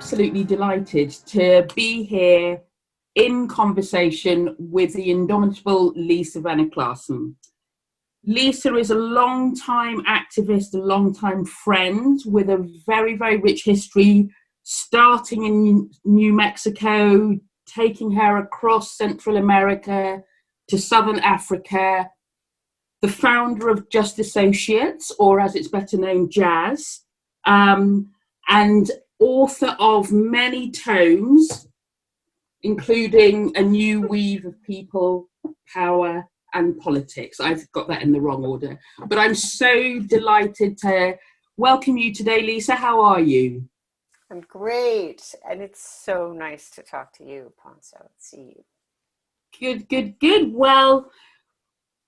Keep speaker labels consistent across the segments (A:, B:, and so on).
A: absolutely delighted to be here in conversation with the indomitable Lisa VeneKlasen. Lisa is a long-time activist, a long-time friend with a very, very rich history, starting in New Mexico, taking her across Central America to Southern Africa, the founder of Just Associates, or as it's better known, Jazz, and author of many tomes, including A New Weave of People, Power and Politics. I've got that in the wrong order, but I'm so delighted to welcome you today, Lisa. How are you?
B: I'm great, and it's so nice to talk to you, Pontso. See you.
A: Good. Well,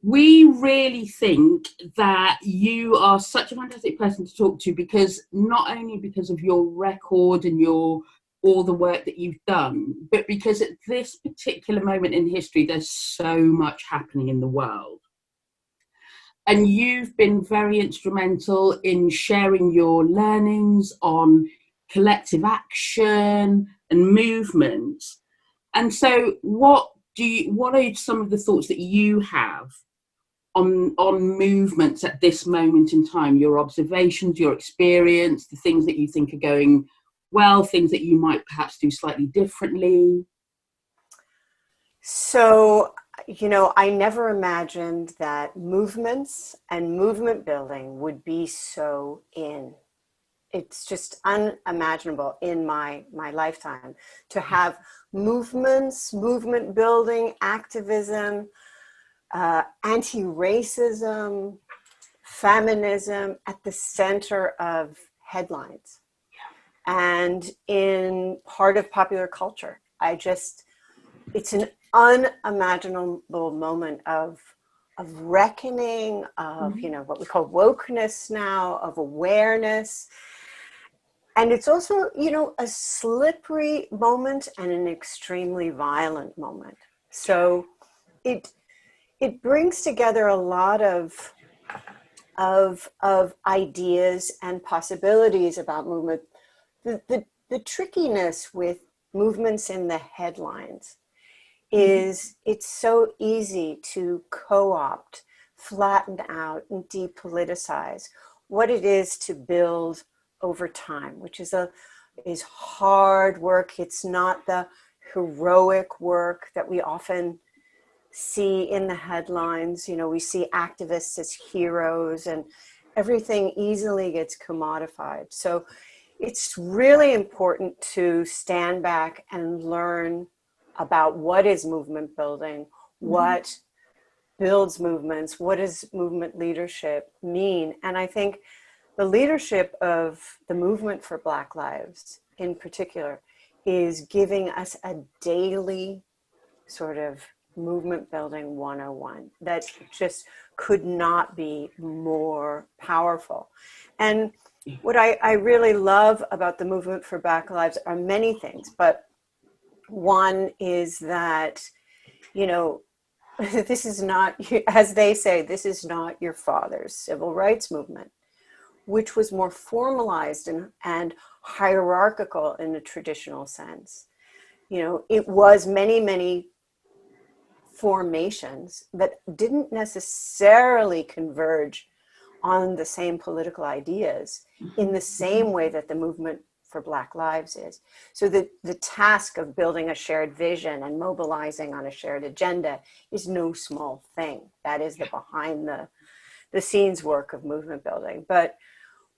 A: we really think that you are such a fantastic person to talk to, because not only because of your record and all the work that you've done, but because at this particular moment in history, there's so much happening in the world. And you've been very instrumental in sharing your learnings on collective action and movement. And so what are some of the thoughts that you have on movements at this moment in time, your observations, your experience, the things that you think are going well, things that you might perhaps do slightly differently?
B: So, I never imagined that movements and movement building would be so in. It's just unimaginable in my lifetime to have movements, movement building, activism, anti-racism, feminism at the center of headlines and in part of popular culture. It's an unimaginable moment of reckoning, of, what we call wokeness now, of awareness. And it's also, a slippery moment and an extremely violent moment. So it brings together a lot of ideas and possibilities about movement. The trickiness with movements in the headlines is it's so easy to co-opt, flatten out, and depoliticize what it is to build over time, which is hard work. It's not the heroic work that we often see in the headlines. We see activists as heroes, and everything easily gets commodified. So it's really important to stand back and learn about what is movement building, what builds movements, what does movement leadership mean. And I think the leadership of the movement for Black Lives in particular is giving us a daily sort of movement building 101 that just could not be more powerful. And what I really love about the movement for Black Lives are many things, but one is that, this is not, as they say, this is not your father's civil rights movement, which was more formalized and hierarchical in a traditional sense. It was many formations that didn't necessarily converge on the same political ideas in the same way that the movement for Black Lives is. So the task of building a shared vision and mobilizing on a shared agenda is no small thing. That is the behind the scenes work of movement building. But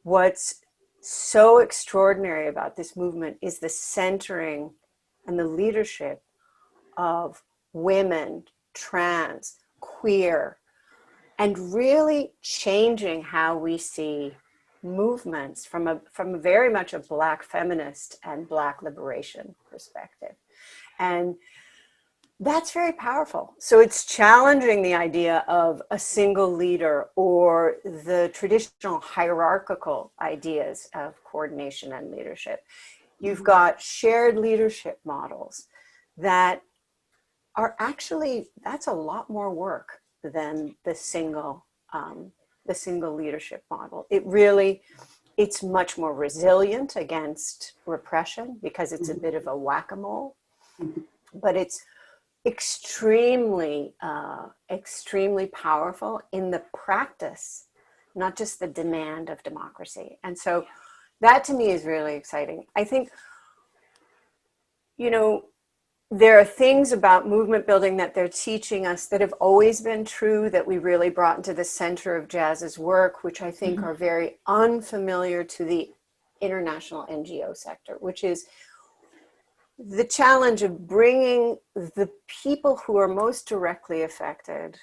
B: what's so extraordinary about this movement is the centering and the leadership of women, trans, queer, and really changing how we see movements from a very much a Black feminist and Black liberation perspective. And that's very powerful. So it's challenging the idea of a single leader or the traditional hierarchical ideas of coordination and leadership. You've got shared leadership models that are actually, that's a lot more work than the single leadership model. It really It's much more resilient against repression because it's a bit of a whack-a-mole, but it's extremely, extremely powerful in the practice, not just the demand of democracy. And so that to me is really exciting. I think, you know, there are things about movement building that they're teaching us that have always been true that we really brought into the center of Jazz's work, which I think are very unfamiliar to the international NGO sector, which is the challenge of bringing the people who are most directly affected,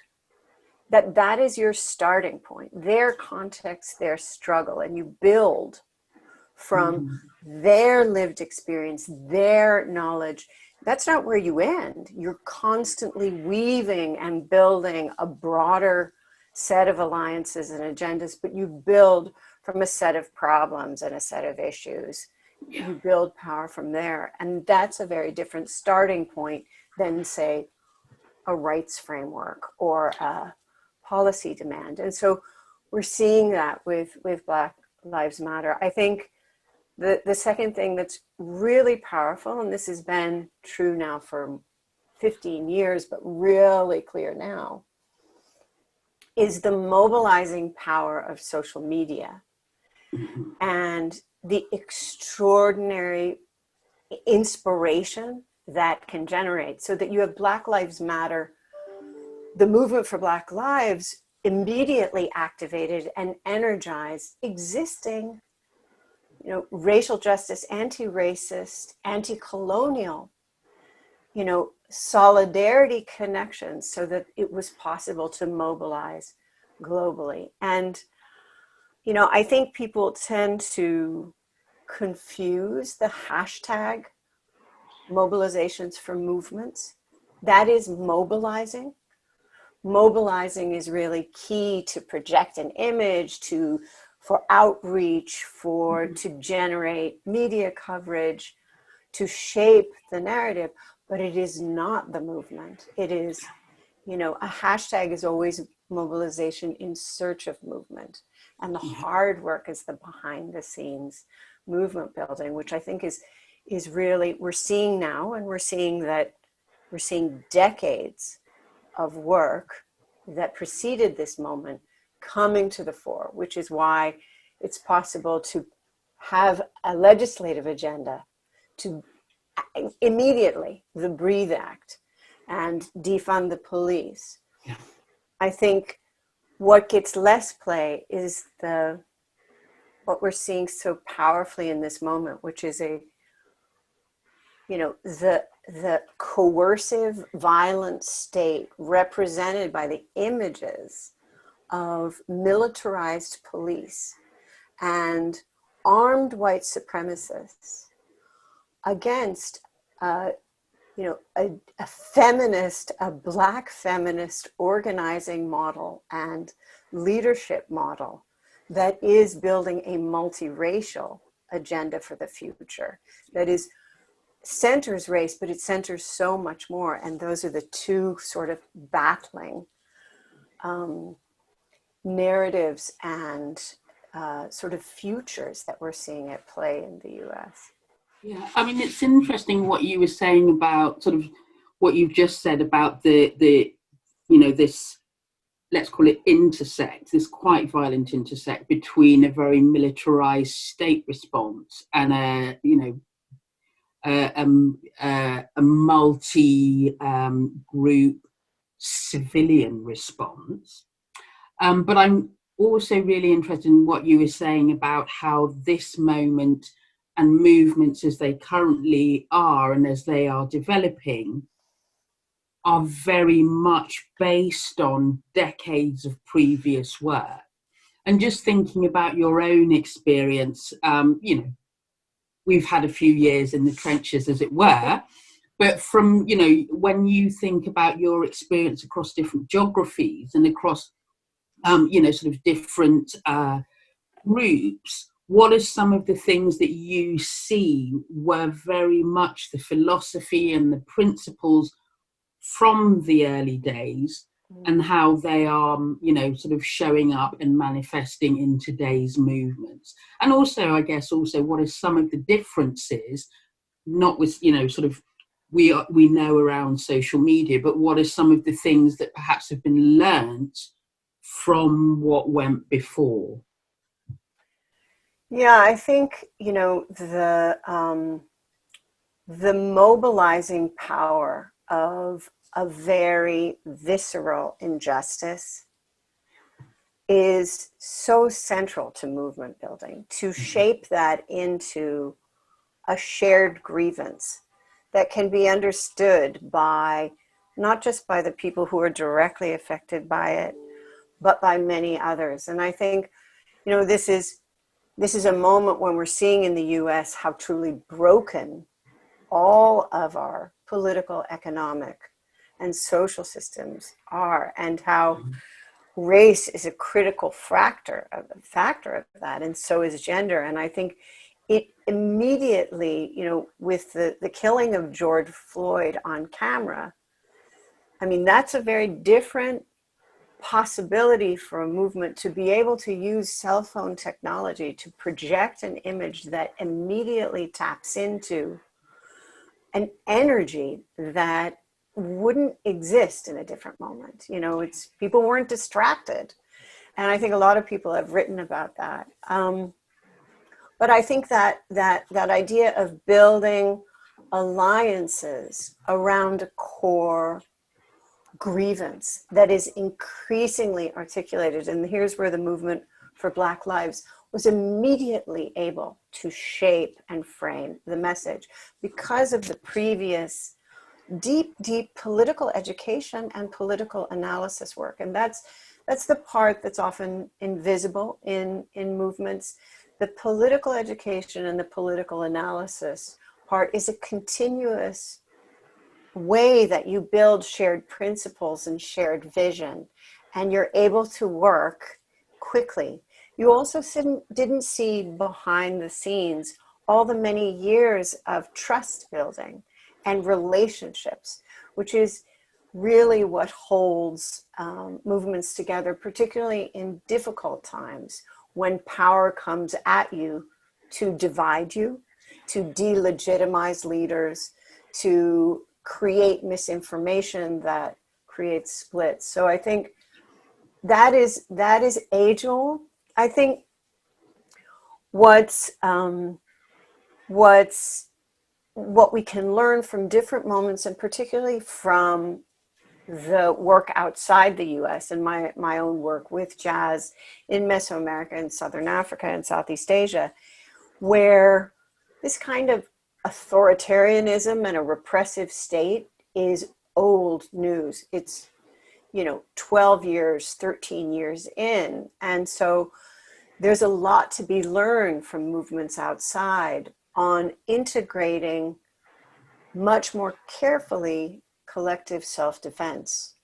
B: that is your starting point, their context, their struggle, and you build from their lived experience, their knowledge. That's not where you end. You're constantly weaving and building a broader set of alliances and agendas, but you build from a set of problems and a set of issues. You build power from there. And that's a very different starting point than, say, a rights framework or a policy demand. And so we're seeing that with Black Lives Matter. I think the second thing that's really powerful, and this has been true now for 15 years, but really clear now, is the mobilizing power of social media and the extraordinary inspiration that can generate, so that you have Black Lives Matter, the movement for Black lives, immediately activated and energized existing, you know, racial justice, anti-racist, anti-colonial, you know, solidarity connections, so that it was possible to mobilize globally. And, you know, I think people tend to confuse the hashtag mobilizations for movements. That is mobilizing. Mobilizing is really key to project an image, for outreach, to generate media coverage, to shape the narrative, but it is not the movement. It is, you know, a hashtag is always mobilization in search of movement. And the hard work is the behind the scenes movement building, which I think is really, we're seeing now, and we're seeing decades of work that preceded this moment coming to the fore, which is why it's possible to have a legislative agenda to immediately, the Breathe Act and defund the police.
A: Yeah.
B: I think what gets less play is what we're seeing so powerfully in this moment, which is the coercive, violent state represented by the images of militarized police and armed white supremacists against, a feminist, a Black feminist organizing model and leadership model that is building a multiracial agenda for the future, that centers race, but it centers so much more. And those are the two sort of battling narratives and sort of futures that we're seeing at play in the US.
A: Yeah, I mean, it's interesting what you were saying about sort of what you've just said about the this, let's call it intersect, this quite violent intersect between a very militarized state response and a multi-group civilian response. But I'm also really interested in what you were saying about how this moment and movements as they currently are and as they are developing are very much based on decades of previous work. And just thinking about your own experience, we've had a few years in the trenches, as it were, but from, when you think about your experience across different geographies and across, sort of different groups, what are some of the things that you see were very much the philosophy and the principles from the early days and how they are, sort of showing up and manifesting in today's movements. And also, I guess, also what are some of the differences, not with, sort of, we know around social media, but what are some of the things that perhaps have been learnt from what went before?
B: Yeah, I think, the mobilizing power of a very visceral injustice is so central to movement building, to shape that into a shared grievance that can be understood by not just by the people who are directly affected by it, but by many others. And I think, this is a moment when we're seeing in the US how truly broken all of our political, economic, and social systems are, and how race is a critical factor of that, and so is gender. And I think it immediately, with the killing of George Floyd on camera, I mean, that's a very different possibility for a movement to be able to use cell phone technology to project an image that immediately taps into an energy that wouldn't exist in a different moment. It's people weren't distracted. And I think a lot of people have written about that. But I think that idea of building alliances around a core grievance that is increasingly articulated, and here's where the movement for Black Lives was immediately able to shape and frame the message because of the previous deep political education and political analysis work. And that's the part that's often invisible in movements. The political education and the political analysis part is a continuous way that you build shared principles and shared vision, and you're able to work quickly. You also didn't see behind the scenes all the many years of trust building and relationships, which is really what holds movements together, particularly in difficult times when power comes at you to divide you, to delegitimize leaders, to create misinformation that creates splits. So I think that is age old. I think what we can learn from different moments, and particularly from the work outside the US and my own work with jazz in Mesoamerica and Southern Africa and Southeast Asia, where this kind of authoritarianism and a repressive state is old news. It's 12 years, 13 years in. And so there's a lot to be learned from movements outside on integrating much more carefully collective self-defense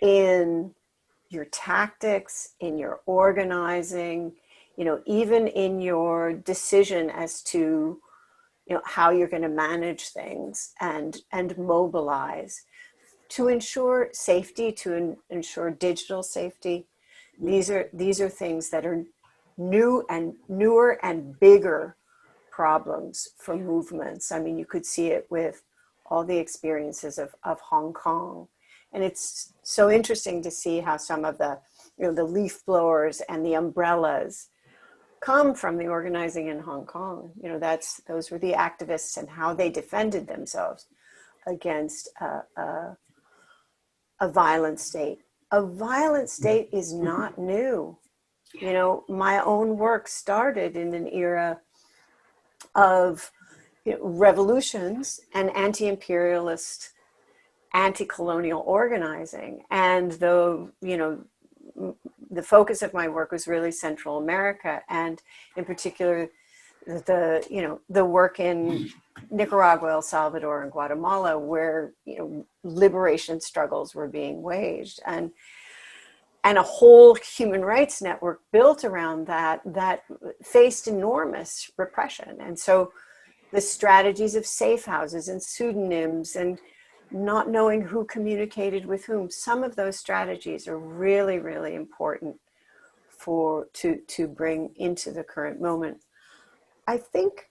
B: in your tactics, in your organizing, even in your decision as to how you're going to manage things and mobilize to ensure safety, to ensure digital safety. These are things that are newer and bigger problems for movements. I mean, you could see it with all the experiences of Hong Kong. And it's so interesting to see how some of the, the leaf blowers and the umbrellas come from the organizing in Hong Kong. Those were the activists and how they defended themselves against a violent state. A violent state is not new. My own work started in an era of revolutions and anti-imperialist, anti-colonial organizing. And the focus of my work was really Central America, and in particular, the work in Nicaragua, El Salvador, and Guatemala, where liberation struggles were being waged, and a whole human rights network built around that faced enormous repression. And so the strategies of safe houses and pseudonyms and not knowing who communicated with whom. Some of those strategies are really, really important to bring into the current moment. I think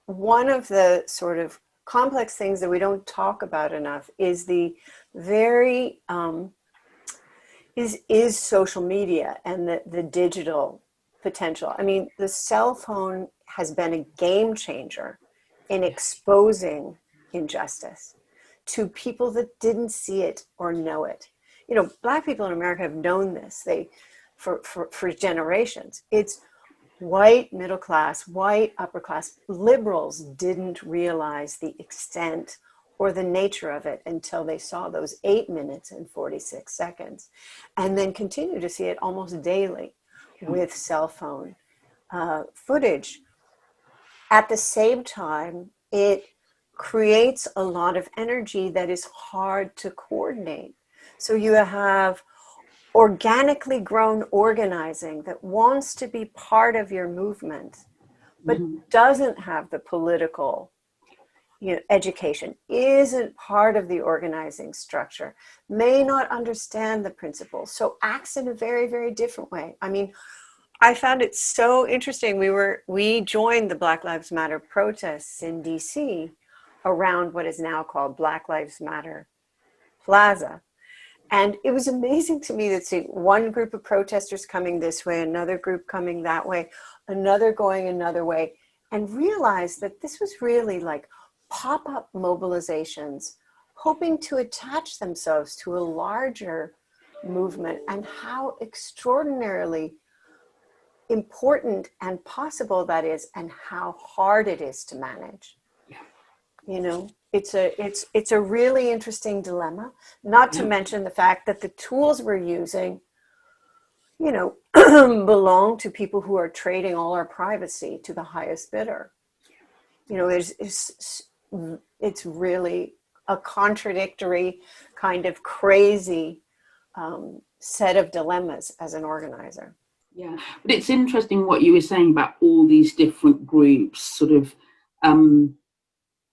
B: one of the sort of complex things that we don't talk about enough is the very is social media and the digital potential. I mean, the cell phone has been a game changer in exposing injustice to people that didn't see it or know it. You know, Black people in America have known this for generations. It's white middle class, white upper class liberals didn't realize the extent or the nature of it until they saw those 8 minutes and 46 seconds, and then continue to see it almost daily with cell phone footage. At the same time, it creates a lot of energy that is hard to coordinate. So you have organically grown organizing that wants to be part of your movement, but doesn't have the political education, isn't part of the organizing structure, may not understand the principles, so acts in a very, very different way. I mean, I found it so interesting. We joined the Black Lives Matter protests in DC around what is now called Black Lives Matter Plaza. And it was amazing to me to see one group of protesters coming this way, another group coming that way, another going another way, and realize that this was really like pop-up mobilizations, hoping to attach themselves to a larger movement, and how extraordinarily important and possible that is, and how hard it is to manage. You know, it's a really interesting dilemma, not to mention the fact that the tools we're using, you know, belong to people who are trading all our privacy to the highest bidder. You know, it's really a contradictory, kind of crazy set of dilemmas as an organizer.
A: Yeah, but it's interesting what you were saying about all these different groups sort of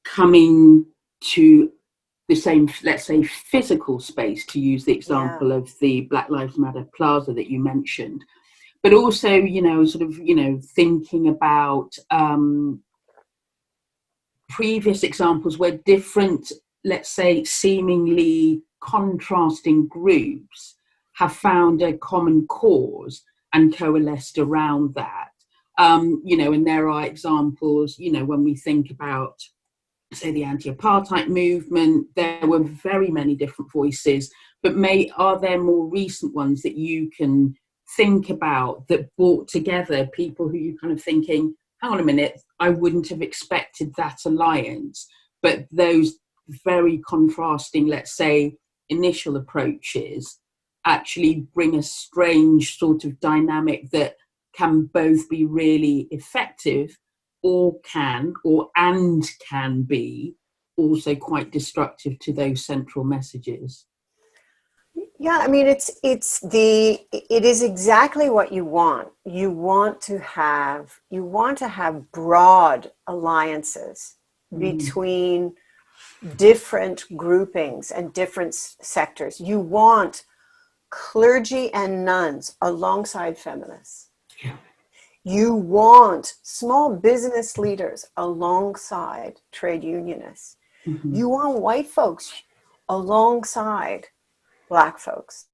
A: coming to the same, let's say, physical space, to use the example of the Black Lives Matter Plaza that you mentioned, but also, you know, sort of, you know, thinking about previous examples where different, let's say, seemingly contrasting groups have found a common cause and coalesced around that. You know, and there are examples, you know, when we think about, say, the anti-apartheid movement, there were very many different voices, but are there more recent ones that you can think about that brought together people who you kind of thinking, hang on a minute, I wouldn't have expected that alliance, but those very contrasting, let's say, initial approaches actually bring a strange sort of dynamic that can both be really effective can be also quite destructive to those central messages.
B: Yeah, I mean, it is exactly what you want. You want to have broad alliances between different groupings and different sectors. You want clergy and nuns alongside feminists.
A: Yeah.
B: You want small business leaders alongside trade unionists. You want white folks alongside Black folks.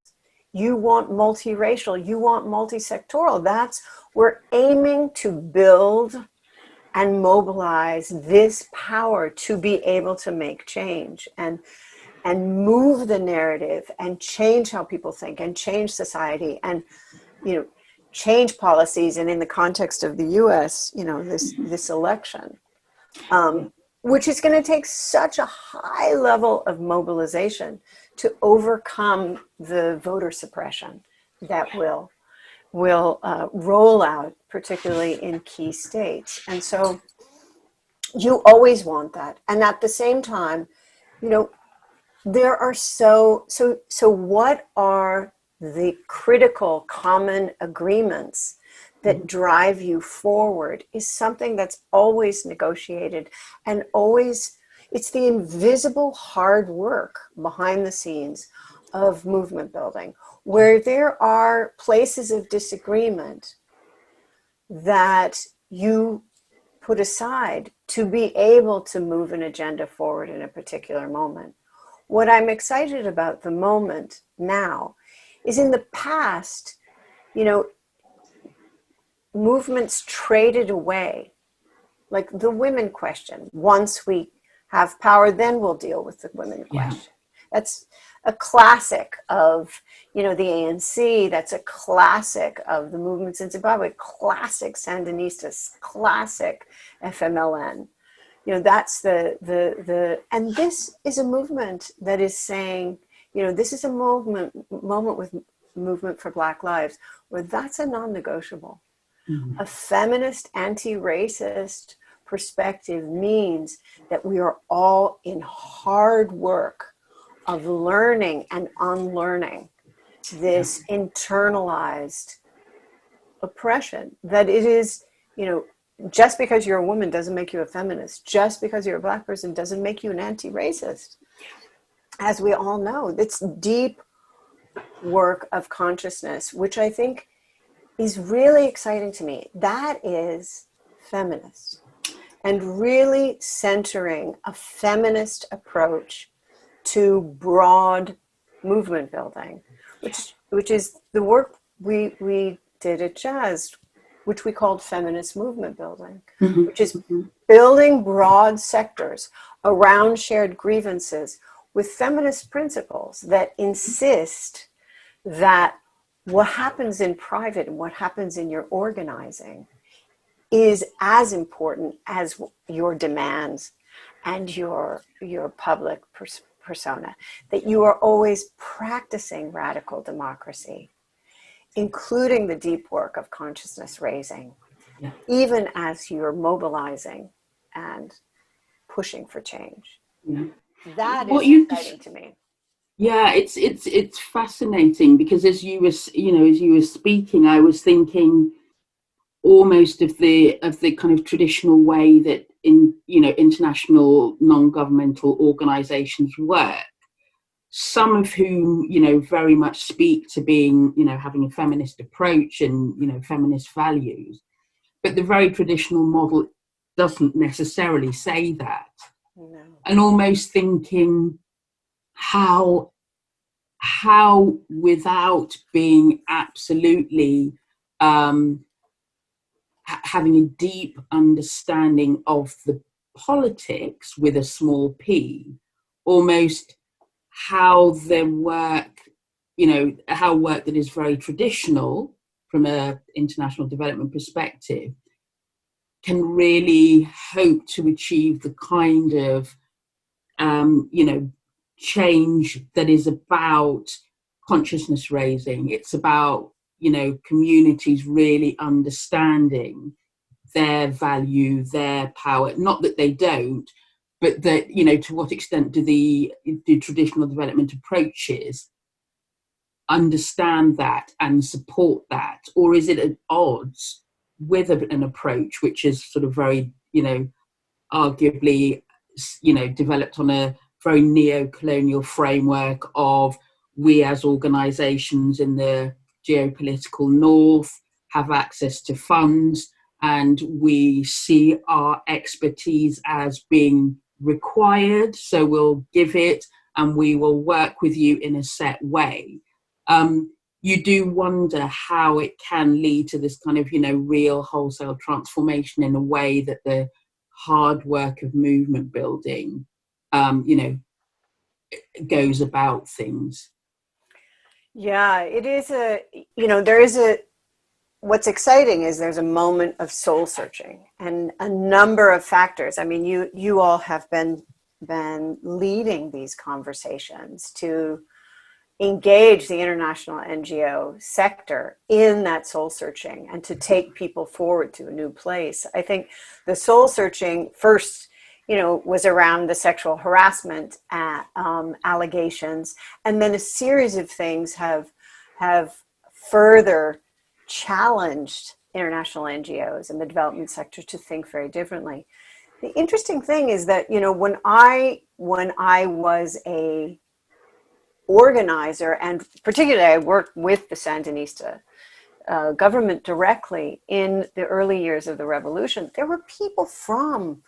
B: You want multiracial, you want multisectoral. We're aiming to build and mobilize this power to be able to make change and move the narrative and change how people think and change society and, you know, change policies. And in the context of the US, you know, this election, which is going to take such a high level of mobilization to overcome the voter suppression that will roll out, particularly in key states. And so you always want that. And at the same time, you know, there are so what are the critical common agreements that drive you forward is something that's always negotiated and always, It's the invisible hard work behind the scenes of movement building, where there are places of disagreement that you put aside to be able to move an agenda forward in a particular moment. What I'm excited about the moment now is, in the past, you know, movements traded away, like the women question. Once we have power, then we'll deal with the women question. That's a classic of, you know, the ANC. That's a classic of the movements in Zimbabwe, classic Sandinistas, classic FMLN. You know, that's and this is a movement that is saying, you know, this is a moment with Movement for Black Lives, where that's a non-negotiable. Mm-hmm. A feminist, anti-racist perspective means that we are all in hard work of learning and unlearning this internalized oppression, that it is, you know, just because you're a woman doesn't make you a feminist. Just because you're a Black person doesn't make you an anti-racist. As we all know, it's deep work of consciousness, which I think is really exciting to me. That is feminist, and really centering a feminist approach to broad movement building, which is the work we did at Jazz, which we called feminist movement building, mm-hmm. which is building broad sectors around shared grievances with feminist principles that insist that what happens in private and what happens in your organizing is as important as your demands and your public persona, that you are always practicing radical democracy, including the deep work of consciousness raising, even as you're mobilizing and pushing for change. Yeah. That is exciting to me.
A: Yeah, it's fascinating, because as you were speaking, I was thinking almost of the kind of traditional way that international non-governmental organizations work, some of whom very much speak to being having a feminist approach and feminist values, but the very traditional model doesn't necessarily say that. No. And almost thinking how without being absolutely having a deep understanding of the politics with a small p, almost how their work, how work that is very traditional from an international development perspective can really hope to achieve the kind of, change that is about consciousness raising. It's about, communities really understanding their value, their power, not that they don't, but that, to what extent do the traditional development approaches understand that and support that? Or is it at odds with an approach which is sort of very, arguably, developed on a very neo-colonial framework of we as organisations in the geopolitical north have access to funds and we see our expertise as being required, so we'll give it and we will work with you in a set way. You do wonder how it can lead to this kind of, real wholesale transformation in a way that the hard work of movement building, goes about things.
B: Yeah, it is what's exciting is there's a moment of soul searching and a number of factors. I mean, you all have been leading these conversations to engage the international NGO sector in that soul searching and to take people forward to a new place. I think the soul searching first, was around the sexual harassment allegations, and then a series of things have further challenged international NGOs and the development sector to think very differently. The interesting thing is that, you know, when I was a organizer, and particularly I worked with the Sandinista government directly in the early years of the revolution, there were people from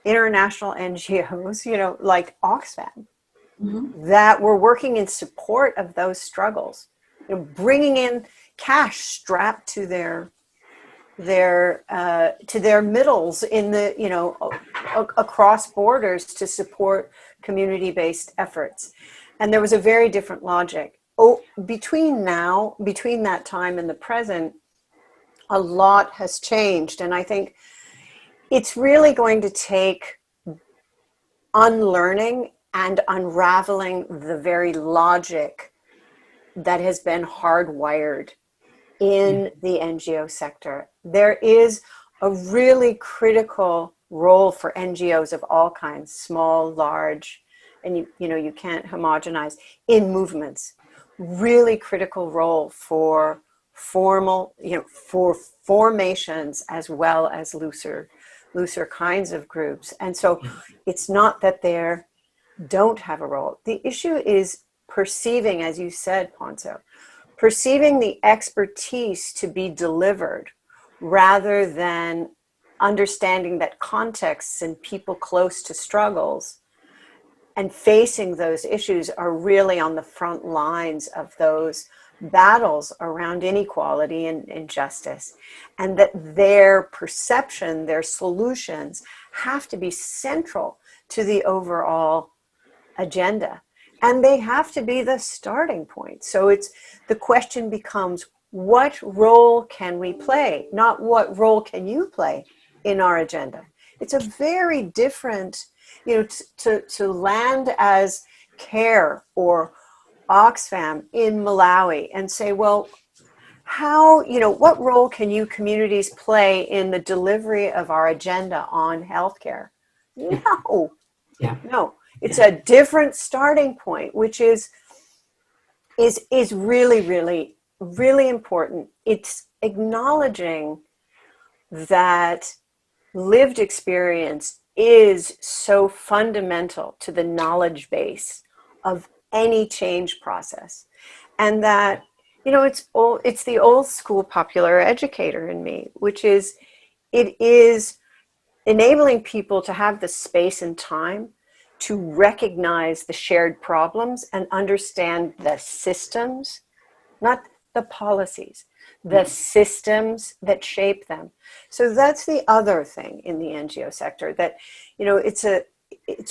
B: international NGOs, you know, like Oxfam, that were working in support of those struggles, you know, bringing in cash strapped to their middles in the, you know, across borders to support community-based efforts. And there was a very different logic. Between that time and the present, a lot has changed. And I think it's really going to take unlearning and unraveling the very logic that has been hardwired in the NGO sector. There is a really critical role for NGOs of all kinds, small, large, and you know, you can't homogenize, in movements. Really critical role for formal, you know, for formations as well as looser kinds of groups. And so it's not that they don't have a role. The issue is perceiving, as you said, Pontso, perceiving the expertise to be delivered rather than understanding that contexts and people close to struggles and facing those issues are really on the front lines of those battles around inequality and injustice, and that their perception, their solutions have to be central to the overall agenda. And they have to be the starting point. So the question becomes, what role can we play? Not what role can you play in our agenda? It's a very different, you know, to land as CARE or Oxfam in Malawi and say, well, how, you know, what role can you communities play in the delivery of our agenda on healthcare? No, no. It's a different starting point, which is really, really, really important. It's acknowledging that lived experience is so fundamental to the knowledge base of any change process. And that, you know, it's the old school popular educator in me, which is, it is enabling people to have the space and time to recognize the shared problems and understand the systems, not the policies, the systems that shape them. So that's the other thing in the NGO sector, that, you know, its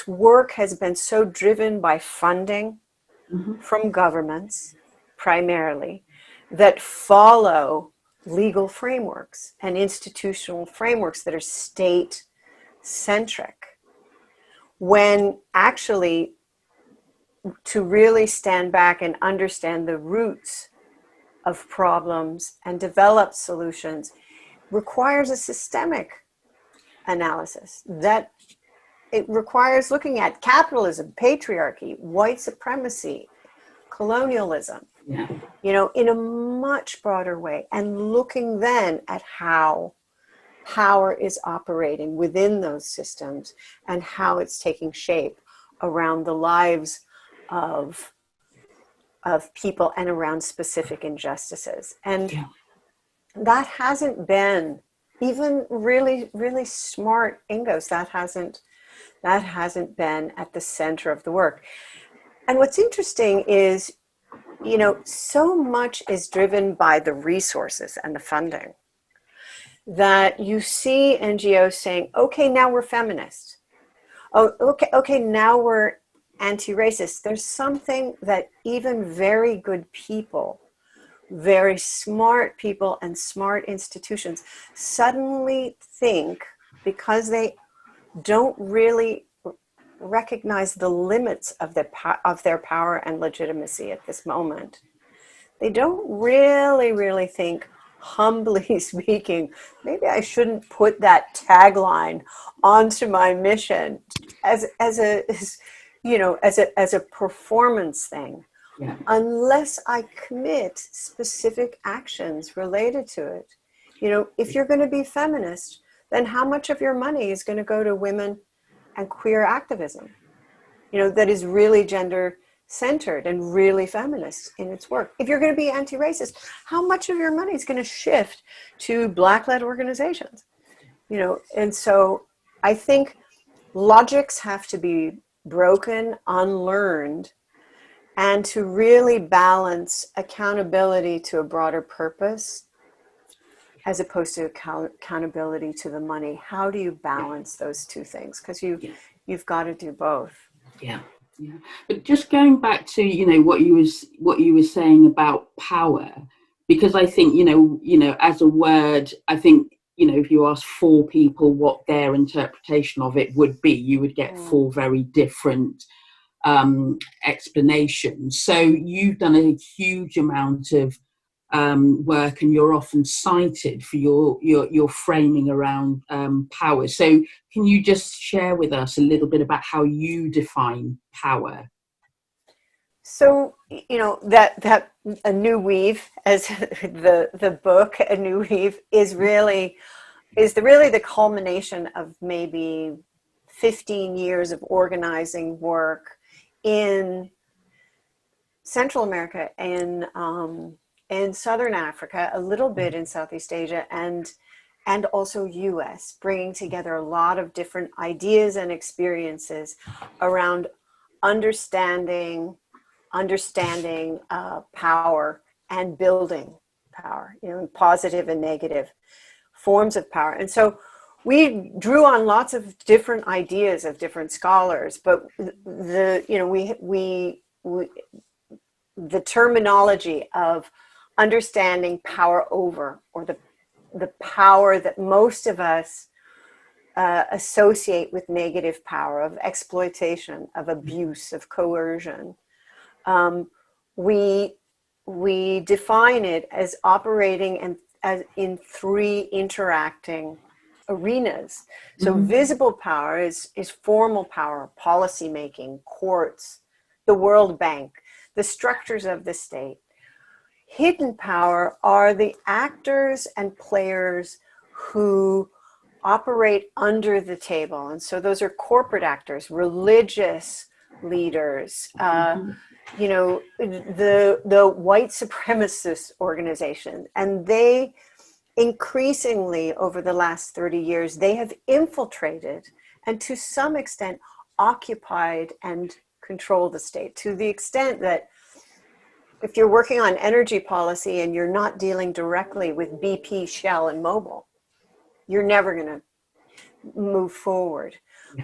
B: work has been so driven by funding from governments primarily that follow legal frameworks and institutional frameworks that are state-centric, when actually to really stand back and understand the roots of problems and develop solutions requires a systemic analysis. That it requires looking at capitalism, patriarchy, white supremacy, colonialism, you know, in a much broader way, and looking then at how power is operating within those systems and how it's taking shape around the lives of people and around specific injustices. And that hasn't been, even really, really smart Ingos, that hasn't been at the center of the work. And what's interesting is, you know, so much is driven by the resources and the funding, that you see NGOs saying, okay, now we're feminist. Oh, okay, now we're anti-racist. There's something that even very good people, very smart people and smart institutions suddenly think, because they don't really recognize the limits of their power and legitimacy at this moment. They don't really think, humbly speaking, maybe I shouldn't put that tagline onto my mission as a performance thing, unless I commit specific actions related to it. You know, if you're going to be feminist, then how much of your money is going to go to women and queer activism, that is really gender centered and really feminist in its work? If you're going to be anti-racist, how much of your money is going to shift to Black-led organizations? And so I think logics have to be broken, unlearned, and to really balance accountability to a broader purpose as opposed to accountability to the money. How do you balance those two things? Because you've got to do both.
A: Yeah. But just going back to what you were saying about power, because I think as a word, I think if you ask four people what their interpretation of it would be, you would get four very different explanations. So you've done a huge amount of work, and you're often cited for your framing around power. So can you just share with us a little bit about how you define power?
B: So that A New Weave, as the book A New Weave, is really the culmination of maybe 15 years of organizing work in Central America, in Southern Africa, a little bit in Southeast Asia, and also US, bringing together a lot of different ideas and experiences around understanding power and building power, positive and negative forms of power. And so we drew on lots of different ideas of different scholars, but the terminology of understanding power over, or the power that most of us associate with negative power, of exploitation, of abuse, of coercion. We define it as operating in three interacting arenas. So visible power is formal power, policy making, courts, the World Bank, the structures of the state. Hidden power are the actors and players who operate under the table. And so those are corporate actors, religious leaders, the white supremacist organization. And they increasingly, over the last 30 years, they have infiltrated and to some extent occupied and control the state, to the extent that if you're working on energy policy and you're not dealing directly with BP, Shell, and Mobil, you're never going to move forward.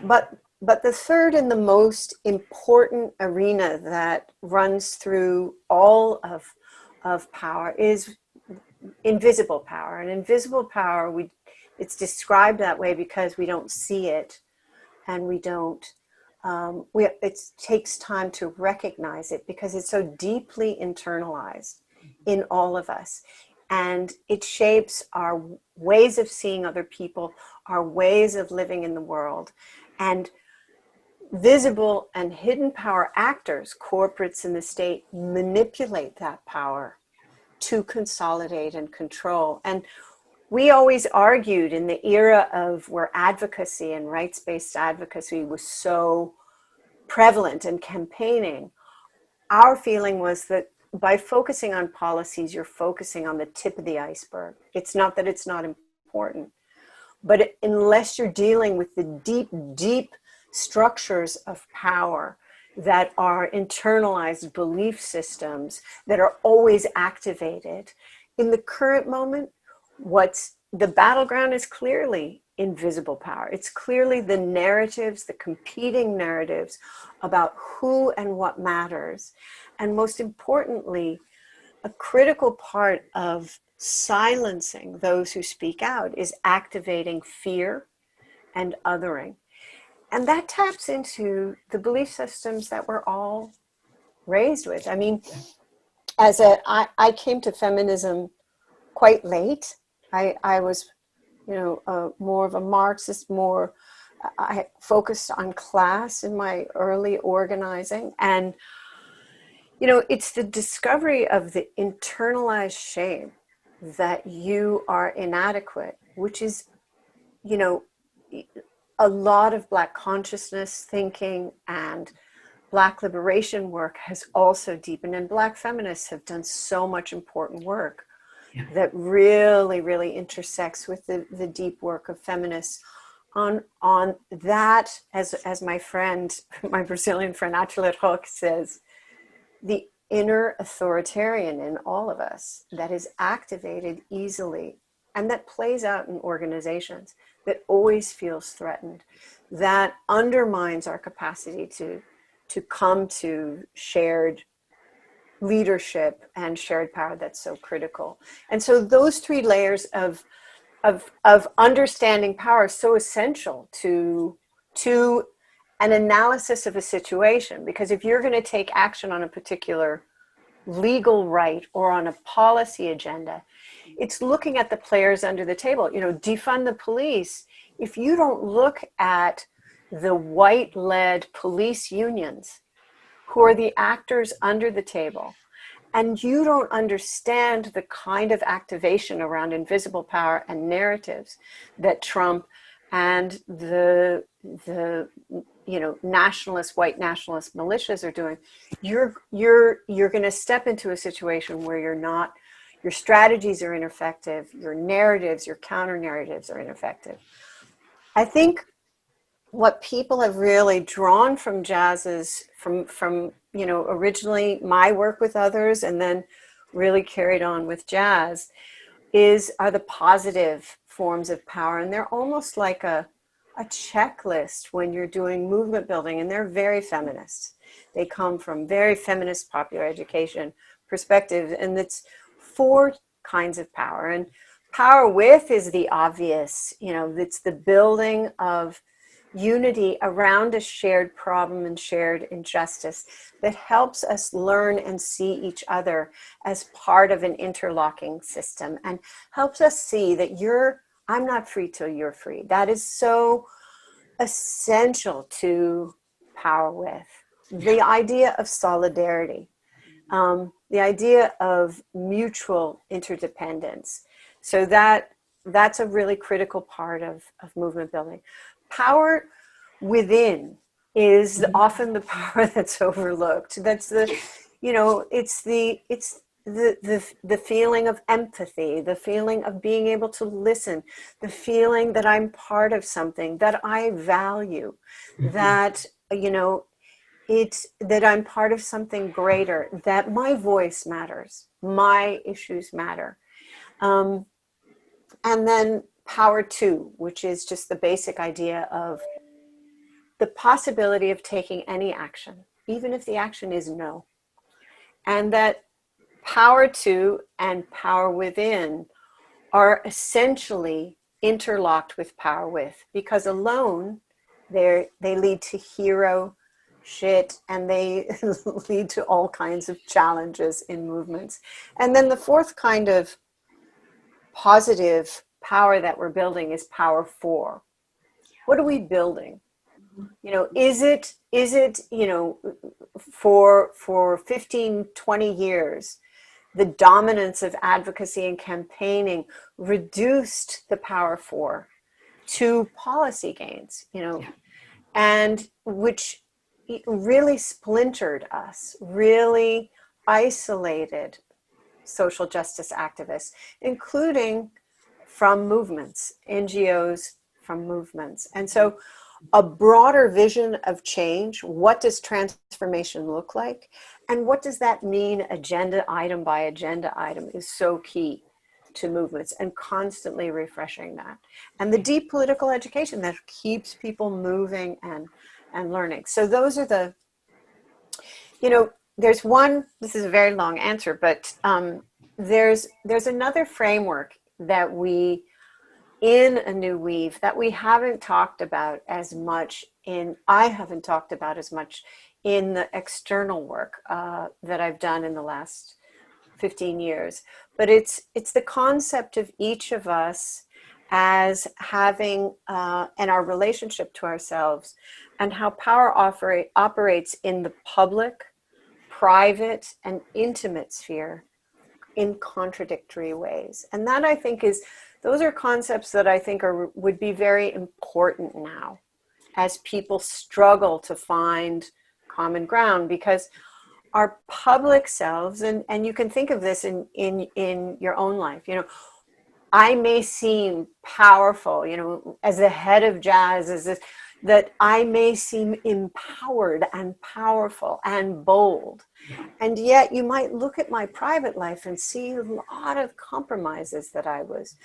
B: But the third and the most important arena that runs through all of power is invisible power. And invisible power, it's described that way because we don't see it, and we don't. It takes time to recognize it because it's so deeply internalized in all of us. And it shapes our ways of seeing other people, our ways of living in the world. And visible and hidden power actors, corporates in the state, manipulate that power to consolidate and control. And we always argued in the era of where advocacy and rights-based advocacy was so prevalent and campaigning, our feeling was that by focusing on policies, you're focusing on the tip of the iceberg. It's not that it's not important, but unless you're dealing with the deep, deep structures of power that are internalized belief systems that are always activated, in the current moment, the battleground is clearly invisible power. It's clearly the narratives, the competing narratives about who and what matters. And most importantly, a critical part of silencing those who speak out is activating fear and othering. And that taps into the belief systems that we're all raised with. I mean, I came to feminism quite late. I was, more of a Marxist, I focused on class in my early organizing. And, it's the discovery of the internalized shame that you are inadequate, which is you know, a lot of Black consciousness thinking and Black liberation work has also deepened, and Black feminists have done so much important work that really, really intersects with the deep work of feminists on that, as my friend, my Brazilian friend Atila Roque says, the inner authoritarian in all of us that is activated easily and that plays out in organizations, that always feels threatened, that undermines our capacity to come to shared leadership and shared power that's so critical. And so those three layers of understanding power is so essential to an analysis of a situation, because if you're going to take action on a particular legal right or on a policy agenda, it's looking at the players under the table. You know, defund the police. If you don't look at the white-led police unions who are the actors under the table, and you don't understand the kind of activation around invisible power and narratives that Trump and the nationalist, white nationalist militias are doing, you're going to step into a situation where your strategies are ineffective, your narratives, your counter narratives are ineffective. I think what people have really drawn from jazz's, from originally my work with others and then really carried on with jazz, are the positive forms of power. And they're almost like a checklist when you're doing movement building, and they're very feminist. They come from very feminist popular education perspective, and it's 4 kinds of power. And power with is the obvious, it's the building of unity around a shared problem and shared injustice that helps us learn and see each other as part of an interlocking system, and helps us see that I'm not free till you're free. That is so essential to power with. The idea of solidarity, the idea of mutual interdependence. So that's a really critical part of movement building. Power within is often the power that's overlooked. That's it's the feeling of empathy, the feeling of being able to listen, the feeling that I'm part of something that I value, that it's that I'm part of something greater, that my voice matters, my issues matter. And then power 2, which is just the basic idea of the possibility of taking any action, even if the action is no. And that power 2 and power within are essentially interlocked with power with, because alone they lead to hero shit, and they lead to all kinds of challenges in movements. And then the 4th kind of positive power that we're building is power 4. What are we building? Is it for 15, 20 years, the dominance of advocacy and campaigning reduced the power 4 to policy gains, and which really splintered us, really isolated social justice activists, including from movements, NGOs from movements. And so a broader vision of change, what does transformation look like? And what does that mean agenda item by agenda item, is so key to movements, and constantly refreshing that. And the deep political education that keeps people moving and learning. So those are there's one, this is a very long answer, but there's another framework that we, in A New Weave, that we haven't talked about as much I haven't talked about as much in the external work that I've done in the last 15 years. But it's the concept of each of us as having, and our relationship to ourselves, and how power operates in the public, private, and intimate sphere in contradictory ways. And that, I think, is those are concepts that I think would be very important now as people struggle to find common ground, because our public selves, and you can think of this in your own life, you know, I may seem powerful, you know, as the head of jazz, as this, that I may seem empowered and powerful and bold. And yet you might look at my private life and see a lot of compromises that I was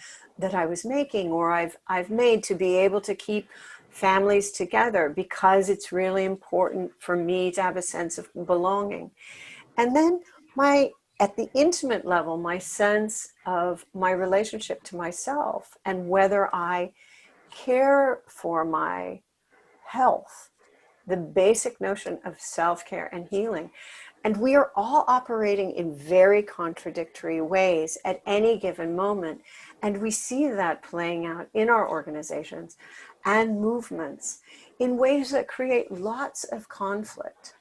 B: making, or I've made to be able to keep families together, because it's really important for me to have a sense of belonging. And then at the intimate level, my sense of my relationship to myself and whether I care for my health, the basic notion of self-care and healing. And we are all operating in very contradictory ways at any given moment. And we see that playing out in our organizations and movements in ways that create lots of conflict.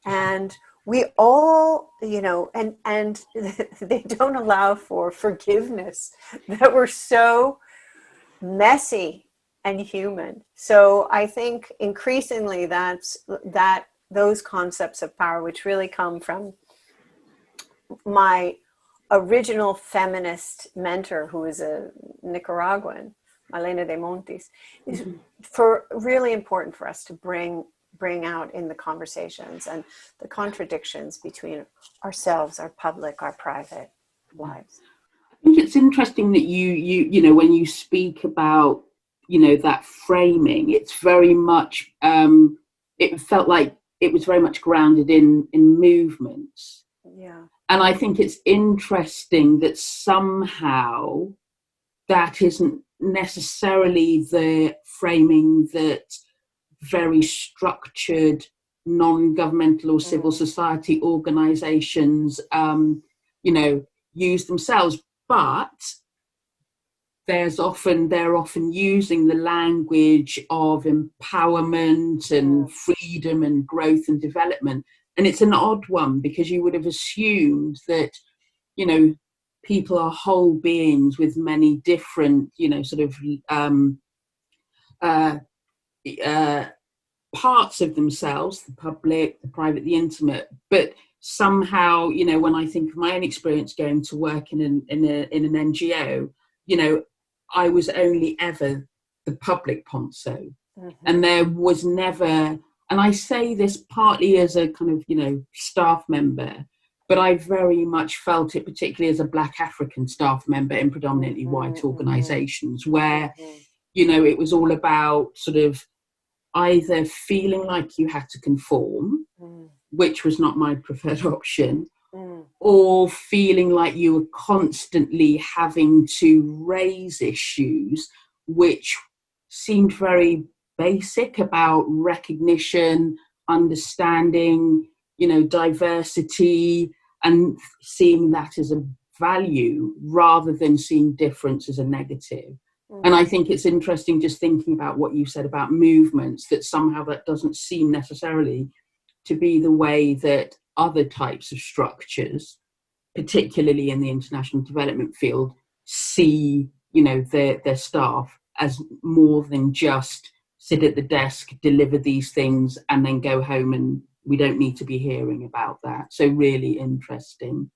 B: And we all, you know, and they don't allow for forgiveness, that we're so messy and human. So I think increasingly those concepts of power, which really come from my original feminist mentor, who is a Nicaraguan, Malena de Montes, is for really important for us to bring out in the conversations and the contradictions between ourselves, our public, our private lives.
A: I think it's interesting that you know, when you speak about, you know, that framing, it's very much, it felt like it was very much grounded in movements.
B: Yeah.
A: And I think it's interesting that somehow that isn't necessarily the framing that very structured non-governmental or civil society organizations, you know, use themselves. But they're often using the language of empowerment and freedom and growth and development. And it's an odd one, because you would have assumed that, you know, people are whole beings with many different, you know, sort of parts of themselves, the public, the private, the intimate. But somehow, you know, when I think of my own experience going to work in an NGO, you know, I was only ever the public Pontso. And there was never, and I say this partly as a kind of, you know, staff member, but I very much felt it particularly as a Black African staff member in predominantly white organizations, where, you know, it was all about sort of either feeling like you had to conform, which was not my preferred option, or feeling like you were constantly having to raise issues which seemed very basic, about recognition, understanding, you know, diversity, and seeing that as a value rather than seeing difference as a negative. And I think it's interesting just thinking about what you said about movements, that somehow that doesn't seem necessarily to be the way that other types of structures, particularly in the international development field, see, you know, their staff as more than just sit at the desk, deliver these things, and then go home, and we don't need to be hearing about that. So really interesting.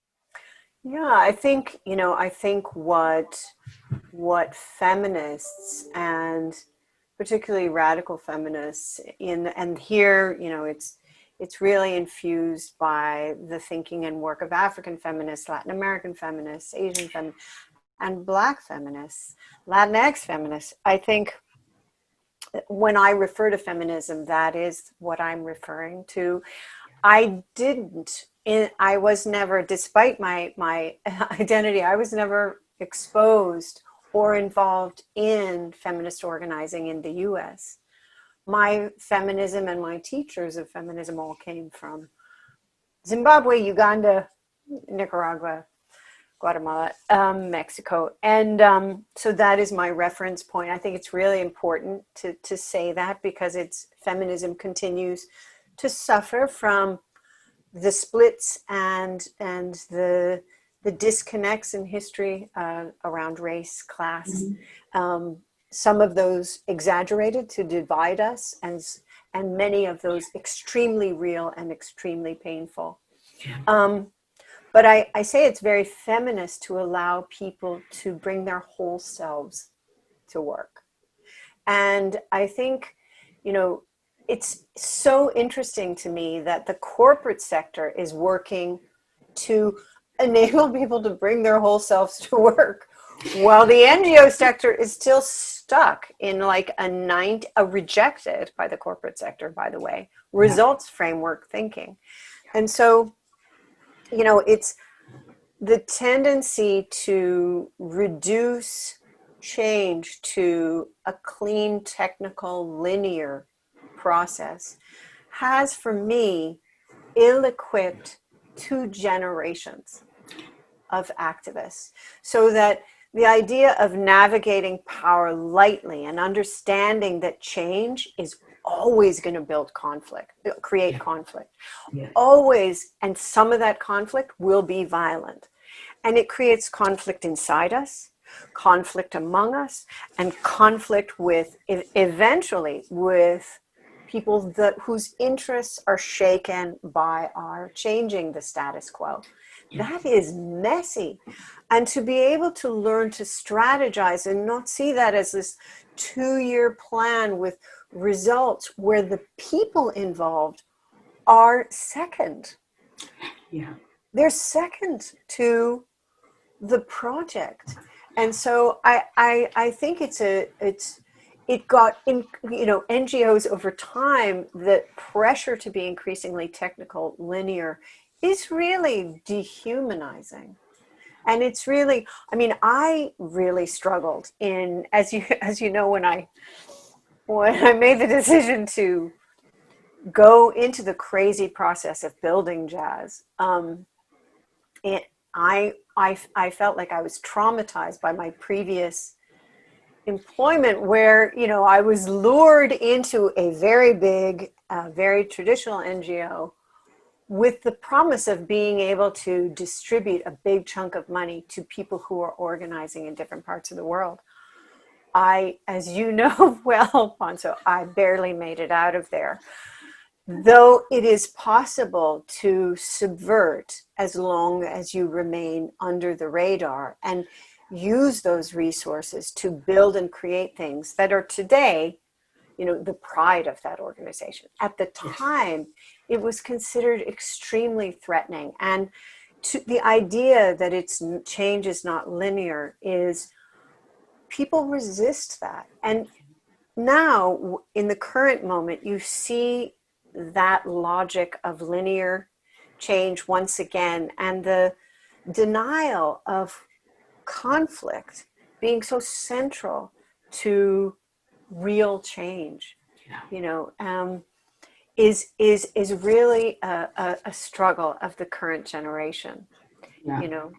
B: Yeah, I think, you know, what feminists, and particularly radical feminists and here, you know, it's really infused by the thinking and work of African feminists, Latin American feminists, Asian feminists, and Black feminists, Latinx feminists. I think when I refer to feminism, that is what I'm referring to. I was never, despite my identity, I was never exposed or involved in feminist organizing in the US. My feminism and my teachers of feminism all came from Zimbabwe, Uganda, Nicaragua, Guatemala, Mexico. And so that is my reference point. I think it's really important to say that, because feminism continues to suffer from the splits and the the disconnects in history around race, class,
A: Mm-hmm.
B: some of those exaggerated to divide us, and many of those extremely real and extremely painful. But I say it's very feminist to allow people to bring their whole selves to work. And I think, you know, it's so interesting to me that the corporate sector is working to enable people to bring their whole selves to work, while the NGO sector is still stuck in like a rejected by the corporate sector, by the way, results framework thinking. And so, you know, it's the tendency to reduce change to a clean, technical, linear process has, for me, ill-equipped 2 generations of activists, so that the idea of navigating power lightly and understanding that change is always going to build conflict, create conflict, always, and some of that conflict will be violent, and it creates conflict inside us, conflict among us, and conflict with, eventually, with people whose interests are shaken by our changing the status quo. That is messy. And to be able to learn to strategize and not see that as this 2-year plan with results where the people involved are second. They're second to the project. And so I think it got in, you know, NGOs over time, the pressure to be increasingly technical, linear, is really dehumanizing. And it's really, I mean, I really struggled in, as you know, when I made the decision to go into the crazy process of building Jazz, I felt like I was traumatized by my previous employment, where, you know, I was lured into a very big, very traditional NGO with the promise of being able to distribute a big chunk of money to people who are organizing in different parts of the world. As you know well, Pontso, I barely made it out of there. Though it is possible to subvert as long as you remain under the radar and use those resources to build and create things that are today, you know, the pride of that organization. At the time, it was considered extremely threatening. And the idea that change is not linear is, people resist that. And now, in the current moment, you see that logic of linear change once again, and the denial of conflict being so central to real change, you know, is really a struggle of the current generation, you know.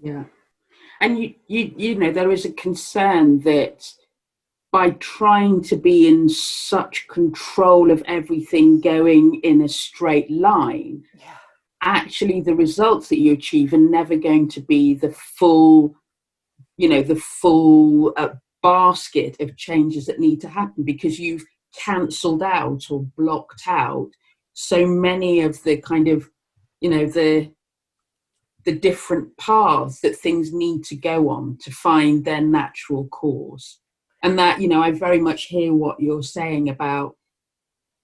A: And you know, there is a concern that by trying to be in such control of everything going in a straight line, actually the results that you achieve are never going to be the full, you know, the full basket of changes that need to happen, because you've cancelled out or blocked out so many of the kind of, you know, the different paths that things need to go on to find their natural course. And that, you know, I very much hear what you're saying about,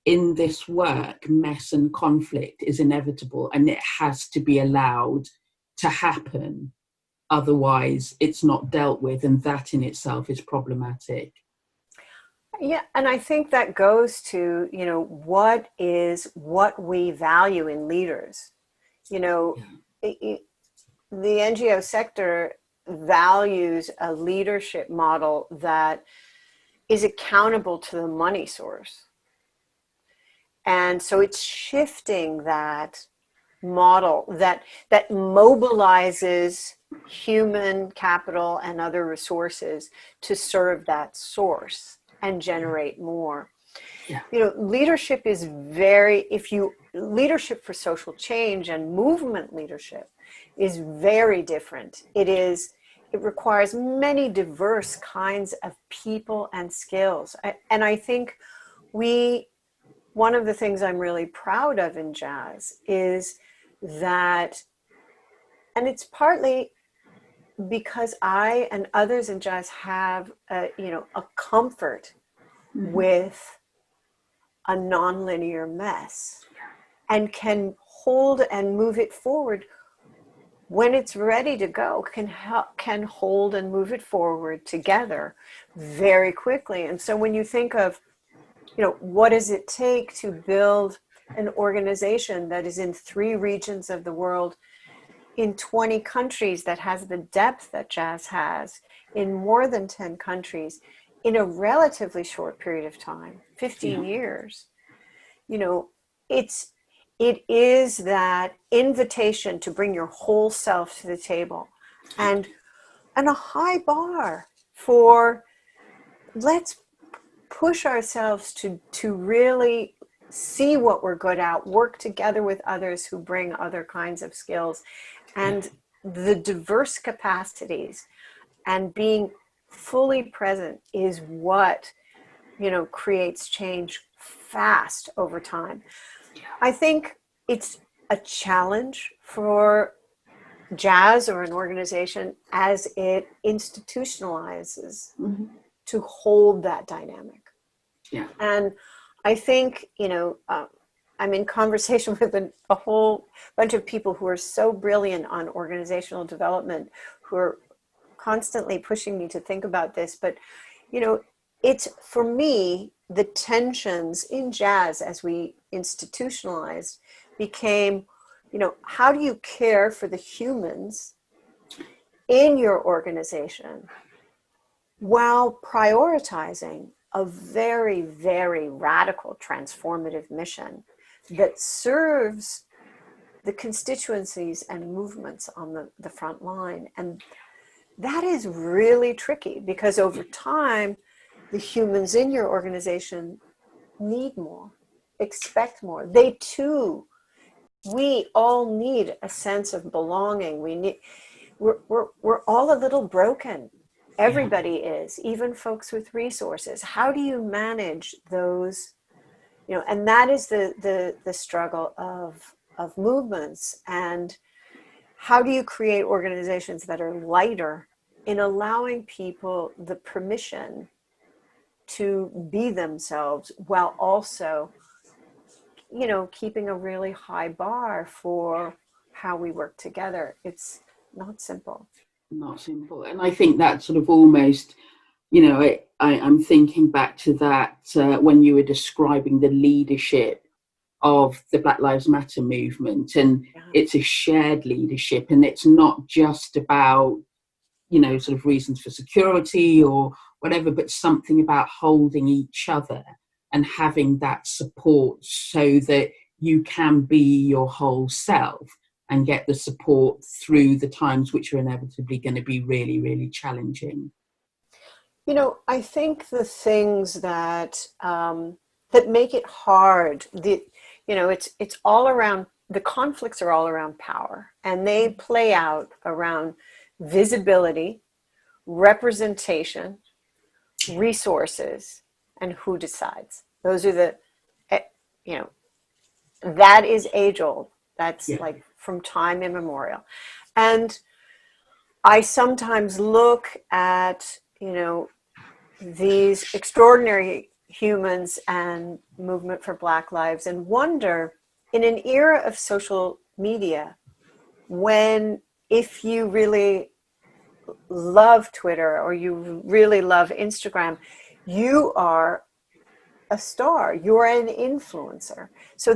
A: in this work, mess and conflict is inevitable and it has to be allowed to happen. Otherwise, it's not dealt with, and that in itself is problematic.
B: Yeah, and I think that goes to, you know, what we value in leaders. You know, the NGO sector values a leadership model that is accountable to the money source. And so it's shifting that model that mobilizes human capital and other resources to serve that source and generate more. You know, leadership is leadership for social change and movement leadership is very different. It requires many diverse kinds of people and skills. And I think one of the things I'm really proud of in jazz is that, and it's partly because I and others in jazz have a comfort with a nonlinear mess and can hold and move it forward when it's ready to go, can hold and move it forward together very quickly. And so when you think of, what does it take to build an organization that is in 3 regions of the world, in 20 countries, that has the depth that jazz has, in more than 10 countries, in a relatively short period of time, 15 years, it is that invitation to bring your whole self to the table, and a high bar for, let's push ourselves to really see what we're good at, work together with others who bring other kinds of skills and the diverse capacities, and being fully present is what creates change fast over time. I think it's a challenge for jazz or an organization as it institutionalizes to hold that dynamic.
A: Yeah.
B: And I think, I'm in conversation with a whole bunch of people who are so brilliant on organizational development, who are constantly pushing me to think about this. But, it's, for me, the tensions in jazz as we institutionalized became, how do you care for the humans in your organization while prioritizing a very, very radical transformative mission that serves the constituencies and movements on the front line. And that is really tricky, because over time, the humans in your organization need more, expect more. They too, we all need a sense of belonging. We're all a little broken. Everybody is, even folks with resources. How do you manage those? And that is the struggle of movements. And how do you create organizations that are lighter in allowing people the permission to be themselves, while also, keeping a really high bar for how we work together? It's not simple.
A: Not simple. And I think that sort of almost, I'm thinking back to that when you were describing the leadership of the Black Lives Matter movement, and it's a shared leadership, and it's not just about, sort of reasons for security or whatever, but something about holding each other and having that support so that you can be your whole self and get the support through the times which are inevitably going to be really, really challenging.
B: I think the things that that make it hard, it's all around, the conflicts are all around power, and they play out around visibility, representation, resources, and who decides. Those are that is age old. That's like from time immemorial. And I sometimes look at, these extraordinary humans and movement for Black lives and wonder, in an era of social media, when, if you really love Twitter or you really love Instagram, you are a star, you're an influencer. So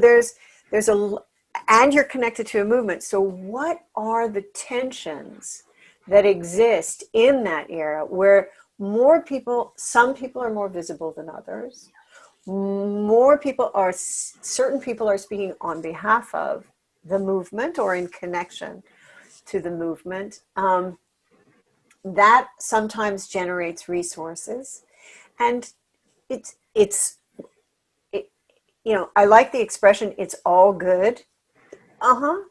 B: and you're connected to a movement. So what are the tensions that exist in that era, where some people are more visible than others, certain people are speaking on behalf of the movement or in connection to the movement, that sometimes generates resources. And I like the expression, it's all good.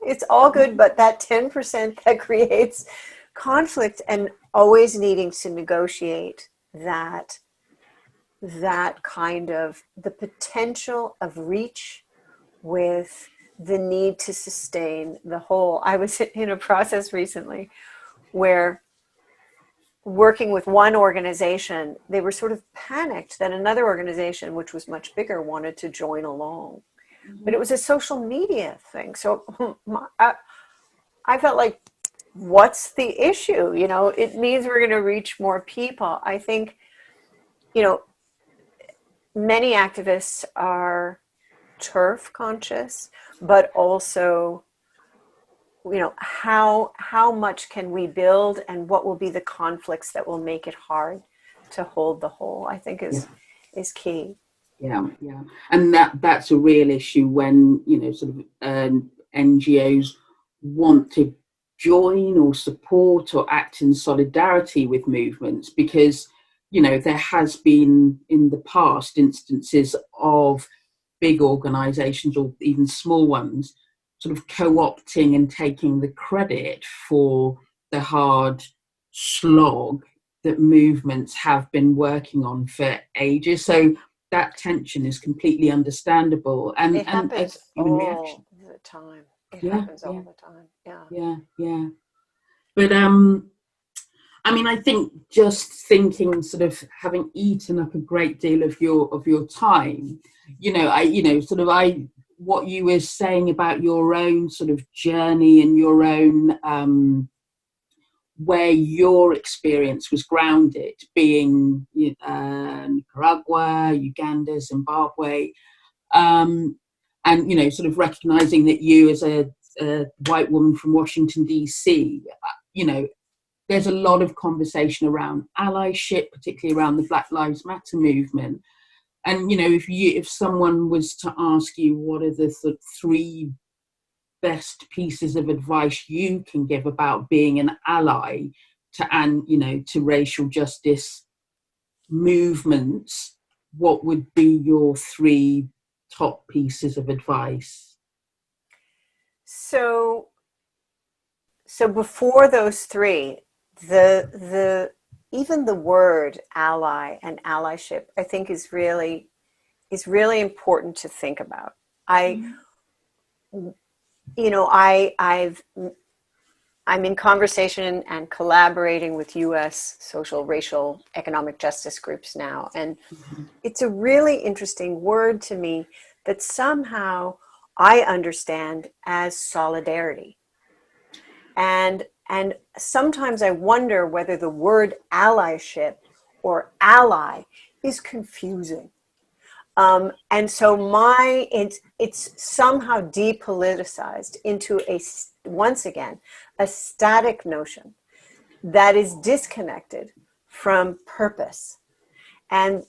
B: It's all good, but that 10% that creates conflict and always needing to negotiate that kind of the potential of reach with the need to sustain the whole. I was in a process recently where, working with one organization, they were sort of panicked that another organization, which was much bigger, wanted to join along. But it was a social media thing. So I felt like, what's the issue? You know, it means we're going to reach more people. I think, you know, many activists are turf conscious, but also, you know, how much can we build, and what will be the conflicts that will make it hard to hold the whole, I think is key.
A: Yeah, yeah, and that's a real issue when, you know, sort of NGOs want to join or support or act in solidarity with movements, because, you know, there has been in the past instances of big organisations or even small ones sort of co-opting and taking the credit for the hard slog that movements have been working on for ages. So that tension is completely understandable, and
B: It happens
A: as human reaction.
B: all the time. It
A: Yeah,
B: happens
A: yeah,
B: all the time. Yeah.
A: yeah, yeah. But I mean, I think just thinking, sort of having eaten up a great deal of your time, you know, what you were saying about your own sort of journey and your own where your experience was grounded, being Nicaragua, Uganda, Zimbabwe, and, you know, sort of recognizing that you as a white woman from Washington DC, you know, there's a lot of conversation around allyship, particularly around the Black Lives Matter movement. And, you know, if someone was to ask you what are the three best pieces of advice you can give about being an ally to racial justice movements, what would be your three top pieces of advice?
B: So before those three, the even the word ally and allyship, I think is really important to think about. I'm in conversation and collaborating with U.S. social, racial, economic justice groups now, and it's a really interesting word to me that somehow I understand as solidarity. And sometimes I wonder whether the word allyship or ally is confusing. And so it's somehow depoliticized into once again, a static notion that is disconnected from purpose. And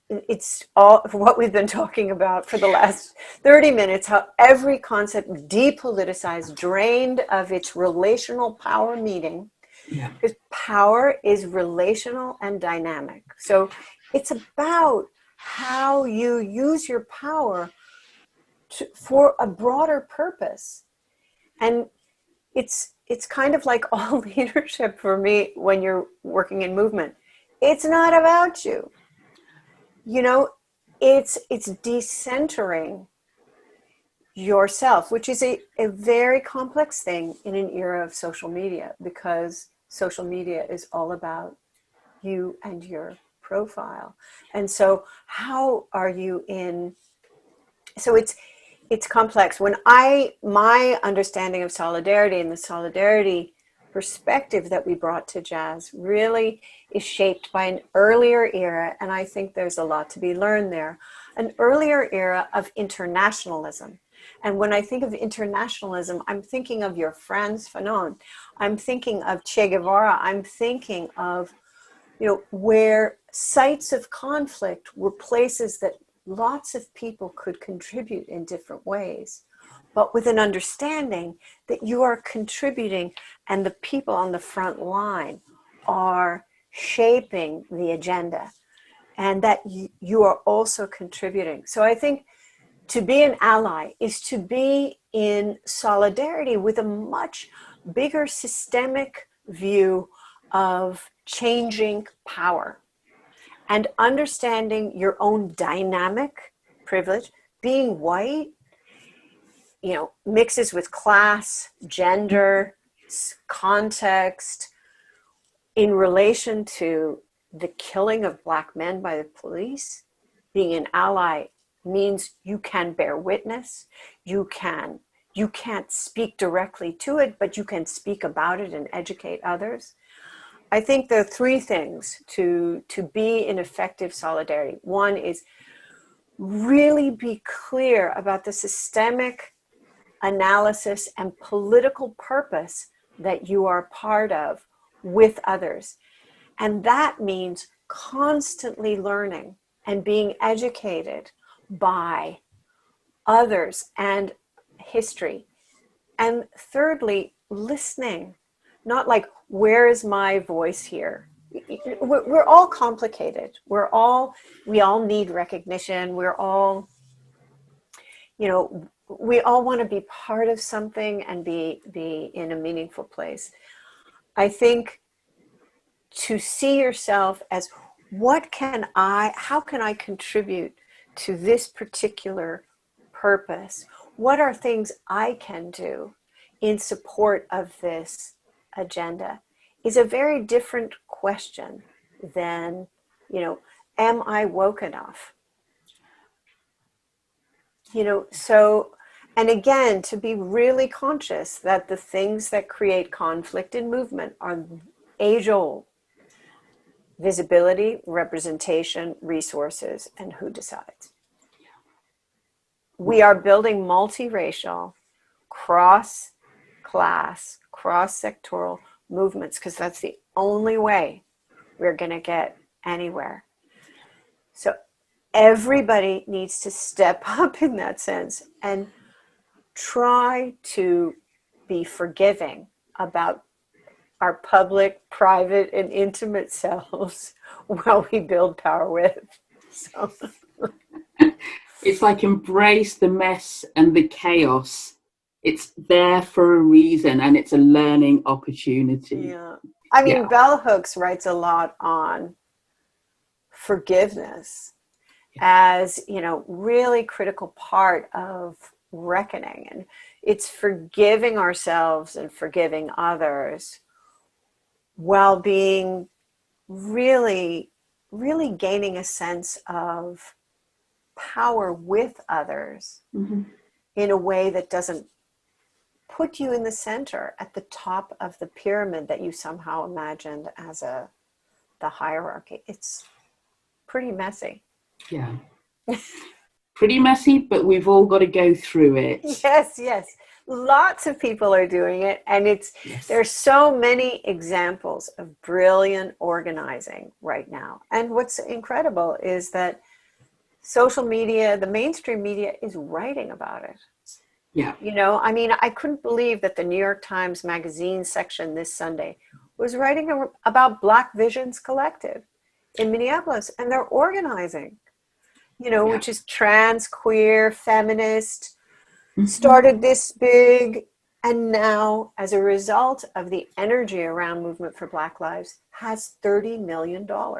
B: it's all what we've been talking about for the last 30 minutes, how every concept depoliticized, drained of its relational power meaning, because power is relational and dynamic. So it's about how you use your power for a broader purpose. And it's kind of like all leadership for me when you're working in movement. It's not about you. You know, it's decentering yourself, which is a very complex thing in an era of social media, because social media is all about you and your profile. And so how are you so it's complex. My understanding of solidarity and the solidarity perspective that we brought to jazz really is shaped by an earlier era, and I think there's a lot to be learned there. An earlier era of internationalism. And when I think of internationalism, I'm thinking of your Frantz Fanon. I'm thinking of Che Guevara. I'm thinking of, you know, where sites of conflict were places that lots of people could contribute in different ways, but with an understanding that you are contributing and the people on the front line are shaping the agenda, and that you are also contributing. So I think To be an ally is to be in solidarity with a much bigger systemic view of changing power and understanding your own dynamic privilege. Being white, mixes with class, gender, context, in relation to the killing of Black men by the police. Being an ally means you can bear witness. You can't speak directly to it, but you can speak about it and educate others. I think there are three things to be in effective solidarity. One is really be clear about the systemic analysis and political purpose that you are part of with others. And that means constantly learning and being educated by others and history. And thirdly, listening, not like, where is my voice here? We're all complicated. We all need recognition. We're all, we all want to be part of something and be in a meaningful place. I think to see yourself as, how can I contribute to this particular purpose? What are things I can do in support of this agenda is a very different question than, am I woke enough? So, and again, to be really conscious that the things that create conflict in movement are age old. Visibility, representation, resources, and who decides. We are building multiracial, cross-class, cross-sectoral movements because that's the only way we're going to get anywhere. So everybody needs to step up in that sense and try to be forgiving about our public, private, and intimate selves while we build power with. So.
A: It's like embrace the mess and the chaos. It's there for a reason, and it's a learning opportunity.
B: Yeah. I mean, Bell Hooks writes a lot on forgiveness as, really critical part of reckoning. And it's forgiving ourselves and forgiving others while being really, really gaining a sense of power with others in a way that doesn't put you in the center at the top of the pyramid that you somehow imagined as the hierarchy. It's pretty messy.
A: Yeah. Pretty messy, but we've all got to go through it.
B: Yes. Lots of people are doing it, and there's so many examples of brilliant organizing right now. And what's incredible is that social media, the mainstream media, is writing about it.
A: Yeah.
B: I couldn't believe that the New York Times Magazine section this Sunday was writing about Black Visions Collective in Minneapolis, and they're organizing, which is trans, queer, feminist, started this big, and now, as a result of the energy around Movement for Black Lives, has $30 million. Wow.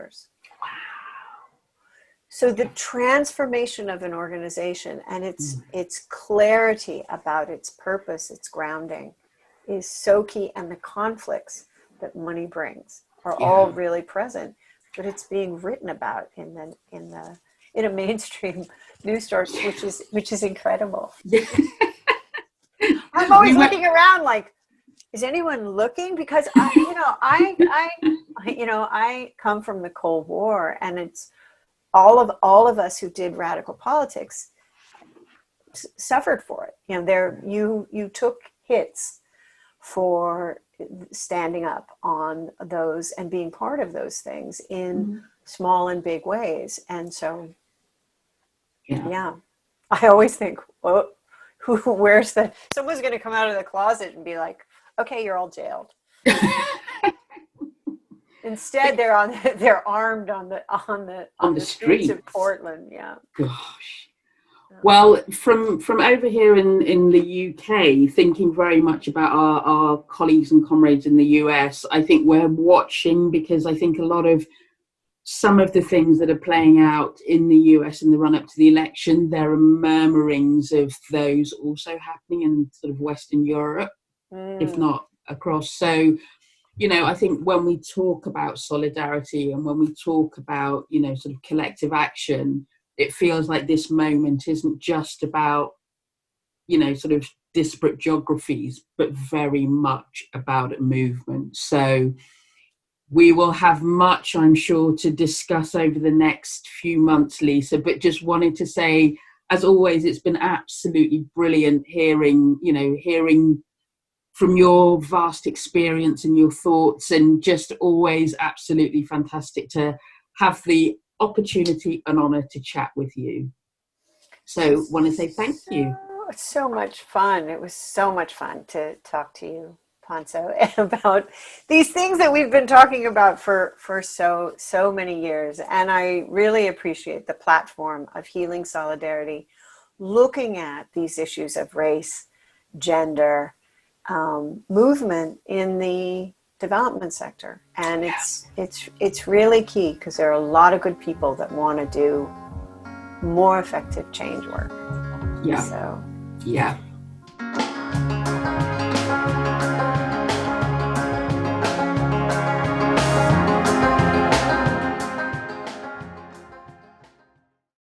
B: So the transformation of an organization and its clarity about its purpose, its grounding, is so key. And the conflicts that money brings are all really present, but it's being written about in a mainstream news source, which is incredible. I'm always looking around like, is anyone looking? Because I come from the Cold War, and it's all of us who did radical politics suffered for it. You took hits for standing up on those and being part of those things in small and big ways. And so, I always think, well, where's someone's going to come out of the closet and be like, okay, you're all jailed. Instead, they're armed on the streets of Portland. Yeah.
A: Gosh. Well, from over here in the UK, thinking very much about our colleagues and comrades in the US, I think we're watching, because I think a lot of some of the things that are playing out in the US in the run up to the election, there are murmurings of those also happening in sort of Western Europe, if not across. So, you know, I think when we talk about solidarity and when we talk about, you know, sort of collective action, it feels like this moment isn't just about, you know, sort of disparate geographies, but very much about a movement. So we will have much, I'm sure, to discuss over the next few months, Lisa, but just wanted to say, as always, it's been absolutely brilliant hearing from your vast experience and your thoughts, and just always absolutely fantastic to have the opportunity and honor to chat with you. So want to say thank you.
B: So much fun. It was so much fun to talk to you, Pontso, about these things that we've been talking about for so many years. And I really appreciate the platform of Healing Solidarity, looking at these issues of race, gender, movement in the development sector. And it's really key, because there are a lot of good people that want to do more effective change work.
A: Yeah.
B: So
A: yeah.